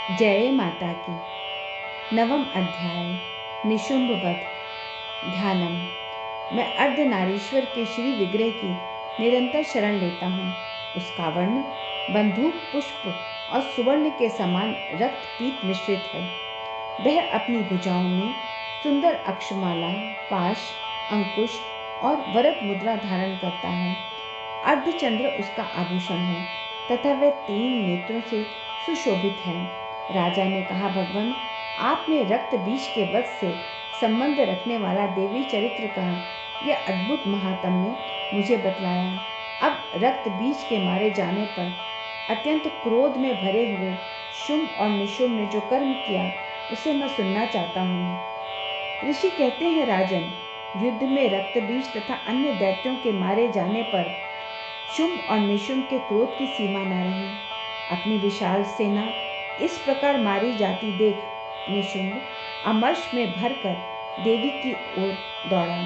जय माता की। नवम अध्याय निशुंभ वध। ध्यानम। मैं अर्धनारीश्वर के श्री विग्रह की निरंतर शरण लेता हूँ। उसका वर्ण बंदूक पुष्प और सुवर्ण के समान रक्त पीत मिश्रित है। वह अपनी भुजाओं में सुंदर अक्षमाला, पाश, अंकुश और वरद मुद्रा धारण करता है। अर्धचंद्र उसका आभूषण है तथा वह 3 नेत्रों से सुशोभित है। राजा ने कहा, भगवान, आपने रक्त बीज के वध से संबंध रखने वाला देवी चरित्र का यह अद्भुत महात्म्य मुझे बतलाया। अब रक्त बीज के मारे जाने पर अत्यंत क्रोध में भरे हुए शुंभ और निशुंभ ने जो कर्म किया उसे मैं सुनना चाहता हूँ। ऋषि कहते हैं, राजन, युद्ध में रक्त बीज तथा अन्य दैत्यों के मारे जाने पर शुंभ और निशुंभ के क्रोध की सीमा न रही। अपनी विशाल सेना इस प्रकार मारी जाती देख निशुंभ अमर्ष में भरकर देवी की ओर दौड़ा।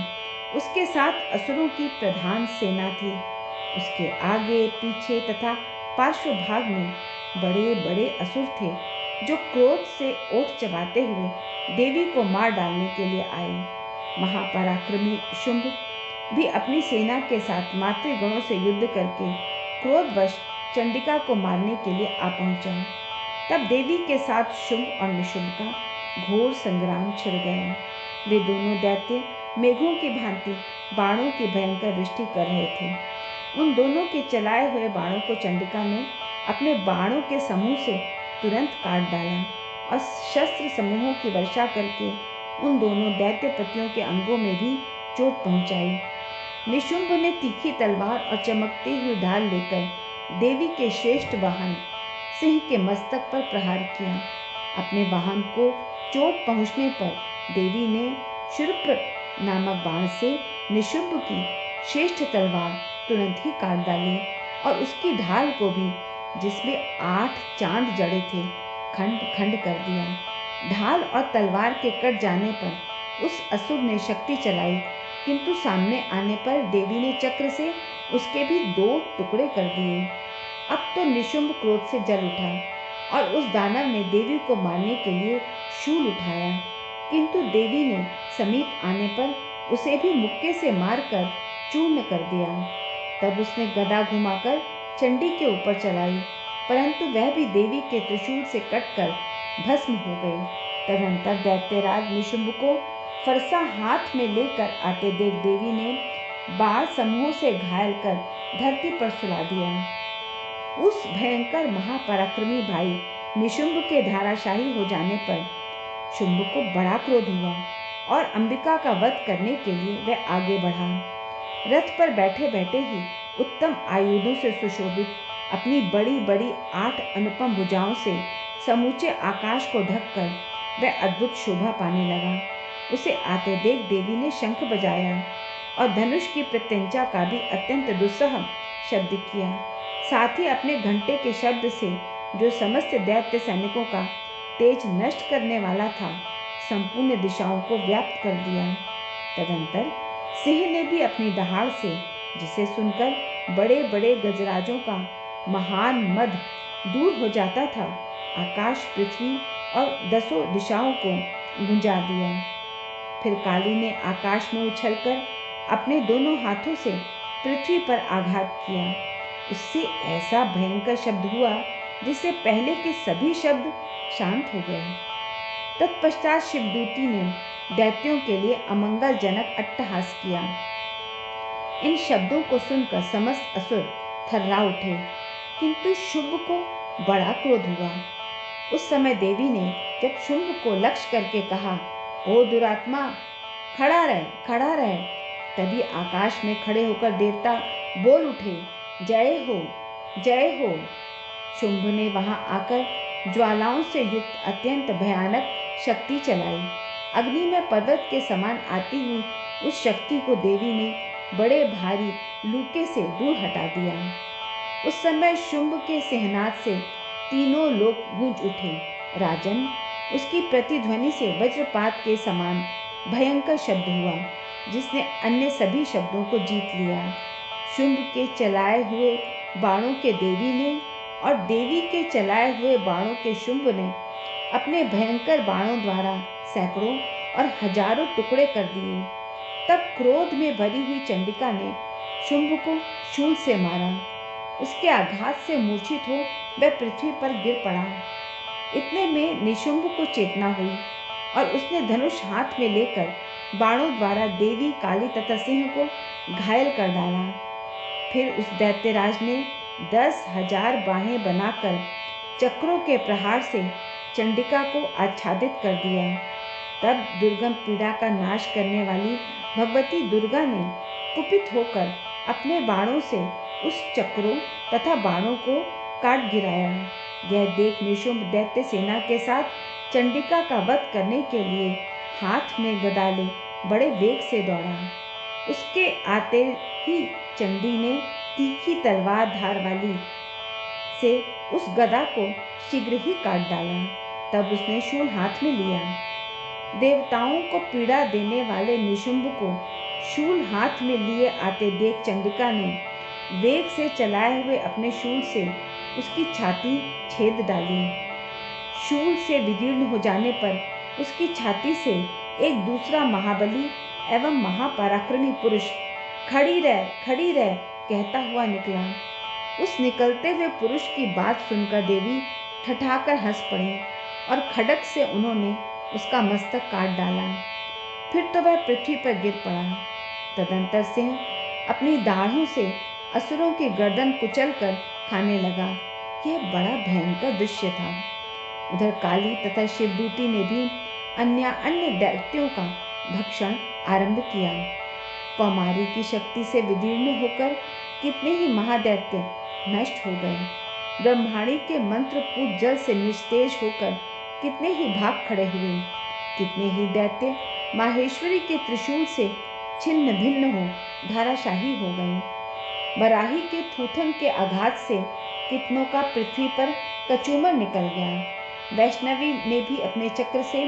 उसके साथ असुरों की प्रधान सेना थी। उसके आगे पीछे तथा पार्श्व भाग में बड़े बड़े असुर थे जो क्रोध से ओठ चबाते हुए देवी को मार डालने के लिए आए। महापराक्रमी शुंभ भी अपनी सेना के साथ मातृगणों से युद्ध करके क्रोधवश चंडिका को मारने के लिए आ पहुंचा। तब देवी के साथ शुंभ और निशुंभ का घोर संग्राम छिड़ गया। वे दोनों दैत्य मेघों की भांति बाणों की भयंकर वृष्टि कर रहे थे। उन दोनों के चलाए हुए बाणों को चंडिका ने अपने बाणों के समूह से तुरंत काट डाला और शस्त्र समूहों की वर्षा करके उन दोनों दैत्यपतियों के अंगों में भी चोट पहुंचाई। निशुंभ ने तीखी तलवार और चमकती हुई ढाल लेकर देवी के श्रेष्ठ वाहन सिंह के मस्तक पर प्रहार किया। अपने वाहन को चोट पहुंचने पर देवी ने शूर्प नामक बाण से निशुंभ की श्रेष्ठ तलवार तुरंत ही काट डाली और उसकी ढाल को भी, जिसमें 8 चांद जड़े थे, खंड खंड कर दिया। ढाल और तलवार के कट जाने पर उस असुर ने शक्ति चलाई, किंतु सामने आने पर देवी ने चक्र से उसके भी 2 टुकड़े कर दिए। अब तो निशुंभ क्रोध से जल उठा और उस दानव ने देवी को मारने के लिए शूल उठाया, किंतु देवी ने समीप आने पर उसे भी मुक्के से मारकर चूर्ण कर दिया। तब उसने गदा घुमाकर चंडी के ऊपर चलाई, परंतु वह भी देवी के त्रिशूल से कटकर भस्म हो गई। तदंतर दैत्यराज निशुंभ को फरसा हाथ में लेकर आते देख देवी ने बाण समूह से घायल कर धरती पर सुला दिया। उस भयंकर महापराक्रमी भाई निशुंभ के धाराशाही हो जाने पर शुंभ को बड़ा क्रोध हुआ और अंबिका का वध करने के लिए वह आगे बढ़ा। रथ पर बैठे बैठे ही उत्तम आयुधों से सुशोभित अपनी बड़ी बड़ी 8 अनुपम भुजाओं से समूचे आकाश को ढककर वह अद्भुत शोभा पाने लगा। उसे आते देख देवी ने शंख बजाया और धनुष की प्रत्यंचा का भी अत्यंत दुस्सह शब्द किया। साथ ही अपने घंटे के शब्द से, जो समस्त दैत्य सैनिकों का तेज नष्ट करने वाला था, संपूर्ण दिशाओं को व्याप्त कर दिया। तदंतर सिंह ने भी अपनी दहाड़ से, जिसे सुनकर बड़े बड़े गजराजों का महान मद दूर हो जाता था, आकाश, पृथ्वी और 10 दिशाओं को गुंजा दिया। फिर काली ने आकाश में उछलकर अपने दोनों हाथों से पृथ्वी पर आघात किया। उससे ऐसा भयंकर शब्द हुआ जिससे पहले के सभी शब्द शांत हो गए। तत्पश्चात शिवदूती ने दैत्यों के लिए अमंगलजनक अट्टहास किया। इन शब्दों को सुनकर समस्त असुर थर्रा उठे, किंतु शुंभ को बड़ा क्रोध हुआ। उस समय देवी ने जब शुंभ को लक्ष्य करके कहा, ओ दुरात्मा, खड़ा रह, खड़ा रह, तभी आकाश में खड़े होकर देवता बोल उठे, जय हो, जय हो। शुंभ ने वहां आकर ज्वालाओं से युक्त अत्यंत भयानक शक्ति चलाई। अग्नि में पर्वत के समान आती हुई उस शक्ति को देवी ने बड़े भारी लूके से दूर हटा दिया। उस समय शुंभ के सिंहनाद से तीनों लोग गूंज उठे। राजन, उसकी प्रतिध्वनि से वज्रपात के समान भयंकर शब्द हुआ, जिसने अन्य सभी शब्दों को जीत लिया। शुंभ के चलाए हुए बाणों के देवी ने और देवी के चलाए हुए बाणों के शुंभ ने अपने भयंकर बाणों द्वारा सैकड़ों और हजारों टुकड़े कर दिए। तब क्रोध में भरी हुई चंडिका ने शुंभ को शूल से मारा। उसके आघात से मूर्छित हो वह पृथ्वी पर गिर पड़ा। इतने में निशुंभ को चेतना हुई और उसने धनुष हाथ में लेकर बाणों द्वारा देवी काली तथा सिंह को घायल कर डाला। फिर उस दैत्यराज ने 10,000 बाहें बनाकर चक्रों के प्रहार से चंडिका को आच्छादित कर दिया। तब दुर्गम पीड़ा का नाश करने वाली भगवती दुर्गा ने कुपित होकर अपने बाणों से उस चक्रों तथा बाणों को काट गिराया। यह देख निशुंभ दैत्य सेना के साथ चंडिका का वध करने के लिए हाथ में गदा ले बड़े वेग से दौड़ा। उसके आते ही चंडी ने तीखी तलवार धार वाली से उस गदा को शीघ्र ही काट डाला। तब उसने शूल हाथ में लिया। देवताओं को पीड़ा देने वाले निशुंभ को शूल हाथ में लिए आते देख चंडिका ने वेग से चलाए हुए अपने शूल से उसकी छाती छेद डाली। शूल से विदीर्ण हो जाने पर उसकी छाती से एक दूसरा महाबली एवं महापराक्रमी पुरुष खड़ी रह कहता हुआ निकला। उस निकलते हुए पुरुष की बात सुनकर देवी ठठाकर हंस पड़ी और खड्ग से उन्होंने उसका मस्तक काट डाला। फिर तो वह पृथ्वी पर गिर पड़ा। तदंतर सिंह अपनी दाढ़ों से असुरों की गर्दन कुचलकर खाने लगा। यह बड़ा भयंकर दृश्य था। उधर काली तथा शिवदूती ने भी अन्य दैत्यों का भक्षण आरंभ किया। कौमारी की शक्ति से विदीर्ण होकर कितने ही महादैत्य नष्ट हो गए। ब्रह्माणी के मंत्र पूत जल से निस्तेज होकर कितने ही भाग खड़े हुए। कितने ही दैत्य माहेश्वरी के त्रिशूल से छिन्न भिन्न हो धाराशाही हो गए। बराही के थूथन के आघात से कितनों का पृथ्वी पर कचूमर निकल गया। वैष्णवी ने भी अपने चक्र से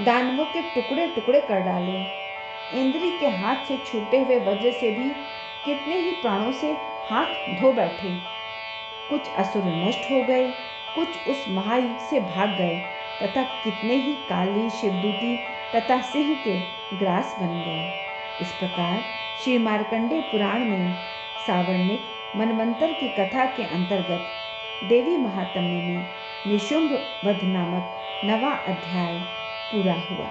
दानवों के टुकड़े टुकड़े कर डाले। इंद्री के हाथ से छूटे हुए वज्र से भी कितने ही प्राणों से हाथ धो बैठे। कुछ असुर नष्ट हो गए, कुछ उस महायुद्ध से भाग गए तथा कितने ही काली शिवदूती तथा सिंह के ग्रास बन गए। इस प्रकार श्री मार्कंडेय पुराण में सावर्णिक मनवंतर की कथा के अंतर्गत देवी महात्म्य में निशुंभ वध नामक 9वां अध्याय पूरा हुआ।